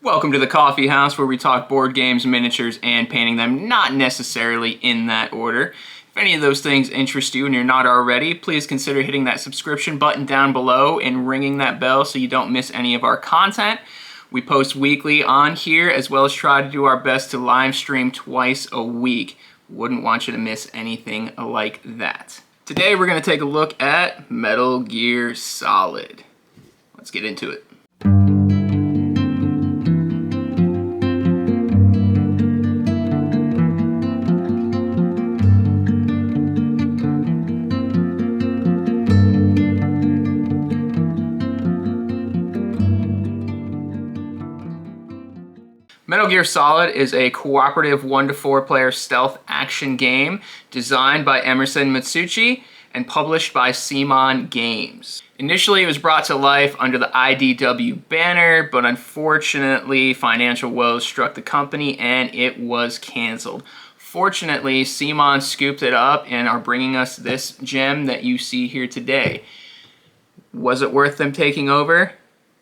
Welcome to the coffee house where we talk board games, miniatures, and painting them, not necessarily in that order. If any of those things interest you and you're not already, please consider hitting that subscription button down below and ringing that bell so you don't miss any of our content. We post weekly on here, as well as try to do our best to live stream twice a week. Wouldn't want you to miss anything like that. Today we're going to take a look at Metal Gear Solid. Let's get into it. Metal Gear Solid is a cooperative 1 to 4 player stealth action game designed by Emerson Matsuuchi and published by CMON Games. Initially, it was brought to life under the IDW banner, but unfortunately, financial woes struck the company and it was canceled. Fortunately, CMON scooped it up and are bringing us this gem that you see here today. Was it worth them taking over?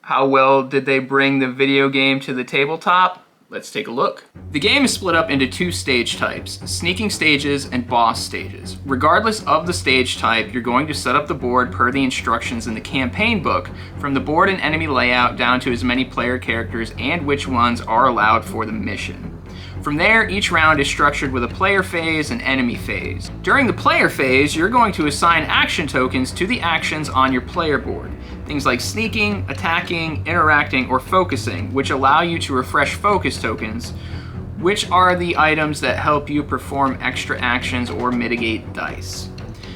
How well did they bring the video game to the tabletop? Let's take a look. The game is split up into 2 stage types, sneaking stages and boss stages. Regardless of the stage type, you're going to set up the board per the instructions in the campaign book, from the board and enemy layout down to as many player characters and which ones are allowed for the mission. From there, each round is structured with a player phase and enemy phase. During the player phase, you're going to assign action tokens to the actions on your player board. Things like sneaking, attacking, interacting, or focusing, which allow you to refresh focus tokens, which are the items that help you perform extra actions or mitigate dice.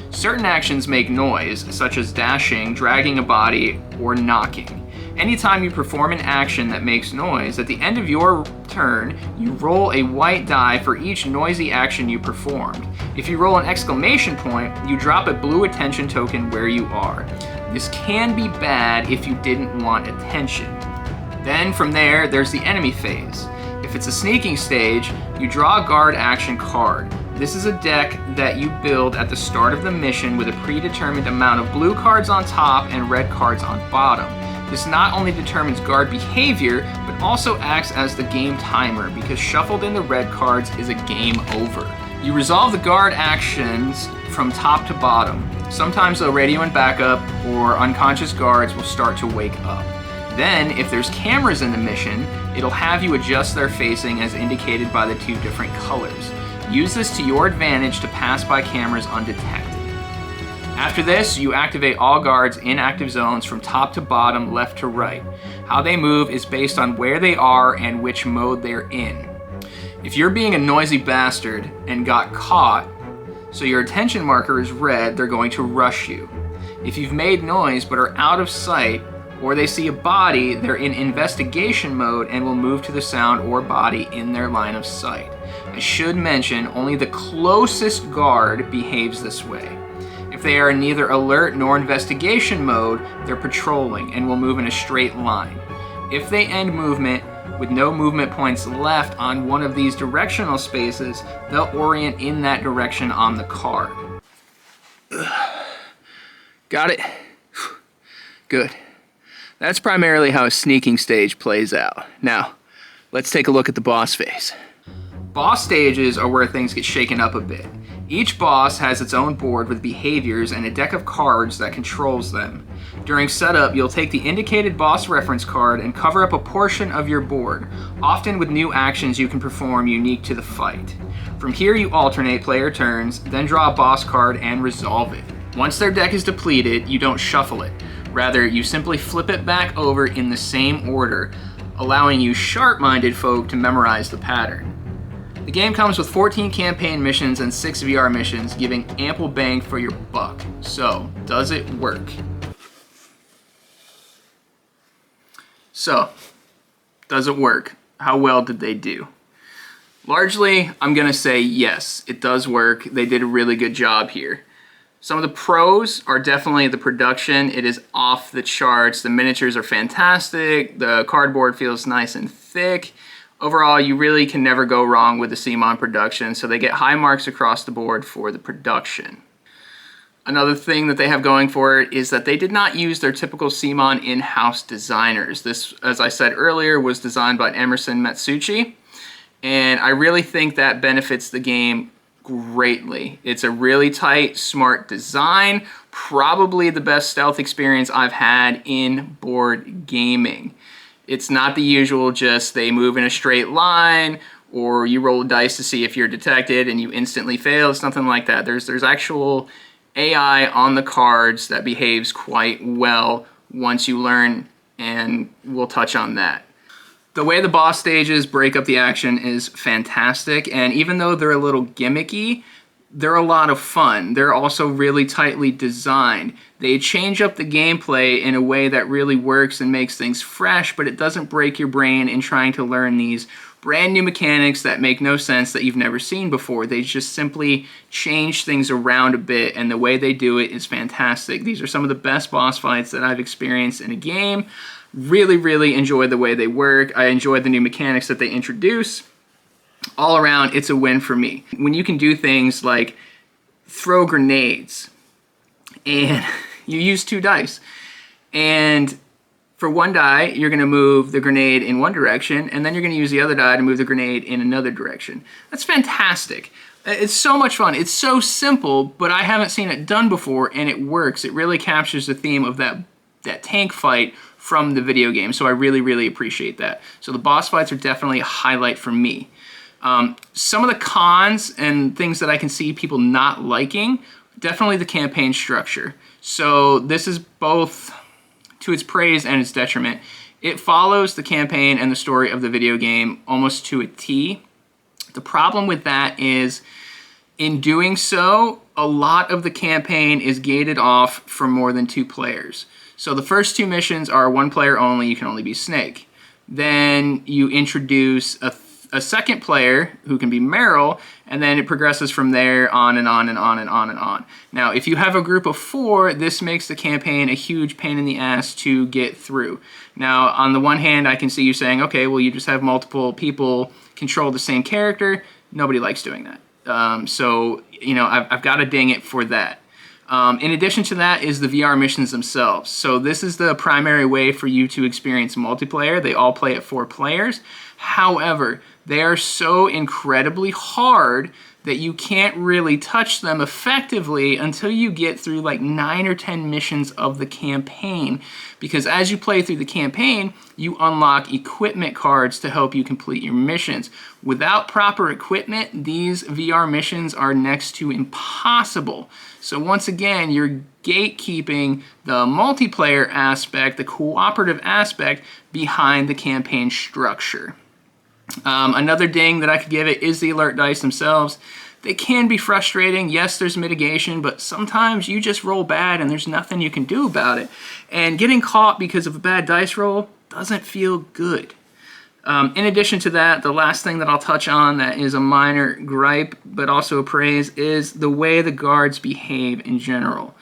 Certain actions make noise, such as dashing, dragging a body, or knocking. Anytime you perform an action that makes noise, at the end of your turn, you roll a white die for each noisy action you performed. If you roll an exclamation point, you drop a blue attention token where you are. This can be bad if you didn't want attention. Then from there, there's the enemy phase. If it's a sneaking stage, you draw a guard action card. This is a deck that you build at the start of the mission with a predetermined amount of blue cards on top and red cards on bottom. This not only determines guard behavior, but also acts as the game timer, because shuffled in the red cards is a game over. You resolve the guard actions from top to bottom. Sometimes they'll radio in backup, or unconscious guards will start to wake up. Then, if there's cameras in the mission, it'll have you adjust their facing as indicated by the 2 different colors. Use this to your advantage to pass by cameras undetected. After this, you activate all guards in active zones from top to bottom, left to right. How they move is based on where they are and which mode they're in. If you're being a noisy bastard and got caught, so your attention marker is red, they're going to rush you. If you've made noise but are out of sight, or they see a body, they're in investigation mode and will move to the sound or body in their line of sight. I should mention, only the closest guard behaves this way. If they are in neither alert nor investigation mode, they're patrolling and will move in a straight line. If they end movement with no movement points left on one of these directional spaces, they'll orient in that direction on the card. Got it? Good. That's primarily how a sneaking stage plays out. Now, let's take a look at the boss phase. Boss stages are where things get shaken up a bit. Each boss has its own board with behaviors and a deck of cards that controls them. During setup, you'll take the indicated boss reference card and cover up a portion of your board, often with new actions you can perform unique to the fight. From here, you alternate player turns, then draw a boss card and resolve it. Once their deck is depleted, you don't shuffle it. Rather, you simply flip it back over in the same order, allowing you sharp-minded folk to memorize the pattern. The game comes with 14 campaign missions and 6 VR missions, giving ample bang for your buck. So, does it work? So, does it work? How well did they do? Largely, I'm gonna say yes, it does work. They did a really good job here. Some of the pros are definitely the production. It is off the charts. The miniatures are fantastic. The cardboard feels nice and thick. Overall, you really can never go wrong with the CMON production, so they get high marks across the board for the production. Another thing that they have going for it is that they did not use their typical CMON in-house designers. This, as I said earlier, was designed by Emerson Matsuuchi, and I really think that benefits the game greatly. It's a really tight, smart design, probably the best stealth experience I've had in board gaming. It's not the usual just they move in a straight line, or you roll dice to see if you're detected and you instantly fail. It's nothing like that. There's actual AI on the cards that behaves quite well once you learn, and we'll touch on that. The way the boss stages break up the action is fantastic, and even though they're a little gimmicky, they're a lot of fun. They're also really tightly designed. They change up the gameplay in a way that really works and makes things fresh, but it doesn't break your brain in trying to learn these brand new mechanics that make no sense that you've never seen before. They just simply change things around a bit, and the way they do it is fantastic. These are some of the best boss fights that I've experienced in a game. Really enjoy the way they work. I enjoy the new mechanics that they introduce. All around, it's a win for me. When you can do things like throw grenades, and you use 2 dice, and for 1 die, you're going to move the grenade in one direction, and then you're going to use the other die to move the grenade in another direction. That's fantastic. It's so much fun. It's so simple, but I haven't seen it done before, and it works. It really captures the theme of that tank fight from the video game, so I really appreciate that. So the boss fights are definitely a highlight for me. Some of the cons and things that I can see people not liking, definitely the campaign structure. So this is both to its praise and its detriment. It follows the campaign and the story of the video game almost to a T. The problem with that is, in doing so, a lot of the campaign is gated off for more than 2 players. So the first 2 missions are 1 player only, you can only be Snake. Then you introduce a second player who can be Meryl, and then it progresses from there on and on and on and on and on. Now, if you have a group of 4, this makes the campaign a huge pain in the ass to get through. Now, on the one hand, I can see you saying, okay, well, you just have multiple people control the same character. Nobody likes doing that. So, you know, I've got to ding it for that. In addition to that is the VR missions themselves. So this is the primary way for you to experience multiplayer. They all play at 4 players. However, they are so incredibly hard that you can't really touch them effectively until you get through like 9 or 10 missions of the campaign. Because as you play through the campaign, you unlock equipment cards to help you complete your missions. Without proper equipment, these VR missions are next to impossible. So once again, you're gatekeeping the multiplayer aspect, the cooperative aspect behind the campaign structure. Another ding that I could give it is the alert dice themselves. They can be frustrating. Yes, there's mitigation, but sometimes you just roll bad and there's nothing you can do about it. And getting caught because of a bad dice roll doesn't feel good. In addition to that, the last thing that I'll touch on that is a minor gripe, but also a praise, is the way the guards behave in general.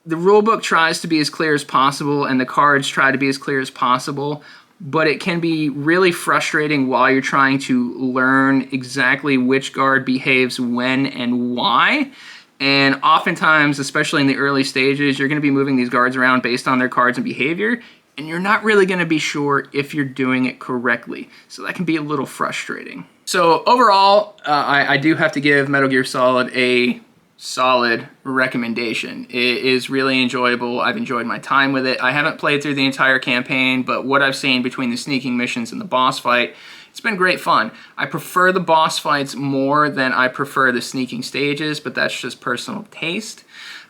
The rulebook tries to be as clear as possible, and the cards try to be as clear as possible, but it can be really frustrating while you're trying to learn exactly which guard behaves when and why. And oftentimes, especially in the early stages, you're going to be moving these guards around based on their cards and behavior, and you're not really going to be sure if you're doing it correctly. So that can be a little frustrating. So overall, I do have to give Metal Gear Solid a solid recommendation. It is really enjoyable. I've enjoyed my time with it. I haven't played through the entire campaign, but what I've seen between the sneaking missions and the boss fight, it's been great fun. I prefer the boss fights more than I prefer the sneaking stages, but that's just personal taste.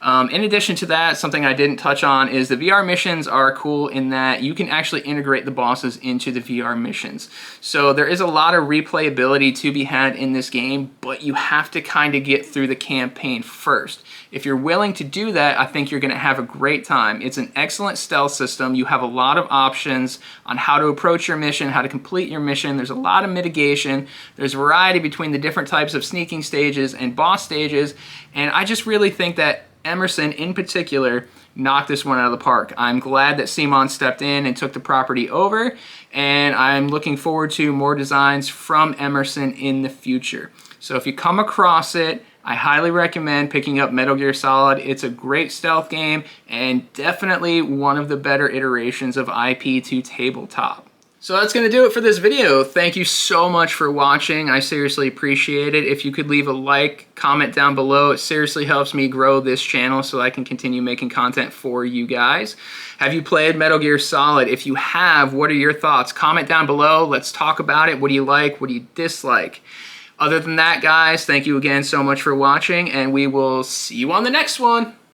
In addition to that, something I didn't touch on is the VR missions are cool in that you can actually integrate the bosses into the VR missions. So there is a lot of replayability to be had in this game, but you have to kind of get through the campaign first. If you're willing to do that, I think you're going to have a great time. It's an excellent stealth system. You have a lot of options on how to approach your mission, how to complete your mission. There's a lot of mitigation. There's variety between the different types of sneaking stages and boss stages, and I just really think that Emerson, in particular, knocked this one out of the park. I'm glad that CMON stepped in and took the property over, and I'm looking forward to more designs from Emerson in the future. So if you come across it, I highly recommend picking up Metal Gear Solid. It's a great stealth game and definitely one of the better iterations of IP to tabletop. So that's going to do it for this video. Thank you so much for watching. I seriously appreciate it. If you could leave a like, comment down below, it seriously helps me grow this channel so I can continue making content for you guys. Have you played Metal Gear Solid? If you have, what are your thoughts? Comment down below. Let's talk about it. What do you like? What do you dislike? Other than that, guys, thank you again so much for watching, and we will see you on the next one.